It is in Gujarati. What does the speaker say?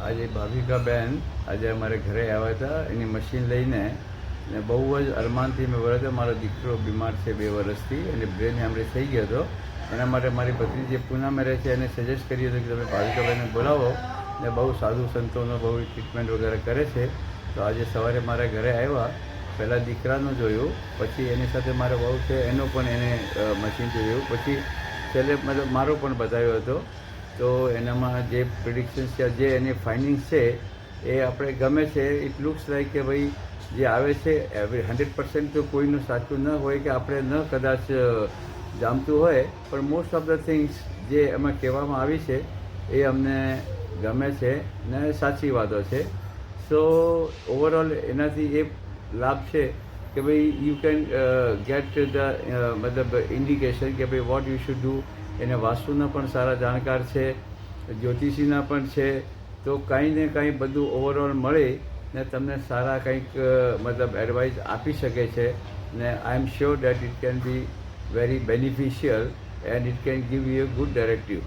આજે ભાવિકાબેન આજે અમારે ઘરે આવ્યા હતા એની મશીન લઈને ને બહુ જ અરમાનથી મેં વળ્યો હતો. મારો દીકરો બીમાર છે 2 વર્ષથી અને બ્રેન હેમરેજ થઈ ગયો હતો. એના માટે મારી પત્ની જે પૂનામાં રહે છે એને સજેસ્ટ કર્યું હતું કે તમે ભાવિકાબેનને બોલાવો ને બહુ સાધુ સંતોનો બહુ ટ્રીટમેન્ટ વગેરે કરે છે. તો આજે સવારે મારા ઘરે આવ્યા. પહેલાં દીકરાનું જોયું, પછી એની સાથે મારો બહુ છે એનો પણ એને મશીન જોયું, પછી છેલ્લે મતલબ મારો પણ બતાવ્યો હતો. તો એનામાં જે પ્રિડિક્શન્સ છે, જે એની ફાઇન્ડિંગ્સ છે એ આપણે ગમે છે. ઇટ લુક્સ લાઈક કે ભાઈ જે આવે છે 100% તો કોઈનું સાચું ન હોય કે આપણે ન કદાચ જામતું હોય, પણ મોસ્ટ ઓફ ધ થિંગ્સ જે એમાં કહેવામાં આવી છે એ અમને ગમે છે ને સાચી વાતો છે. સો ઓવરઓલ એનાથી એ લાભ છે કે ભાઈ યુ કેન ગેટ ધ મતલબ ઇન્ડિકેશન કે ભાઈ વોટ યુ શુડ ડુ. એને વાસ્તુના પણ સારા જાણકાર છે, જ્યોતિષીના પણ છે. તો કાંઈ ને કાંઈ બધું ઓવરઓલ મળે ને તમને સારા કંઈક મતલબ એડવાઇસ આપી શકે છે. ને I am sure that it can be very beneficial and it can give you a good directive.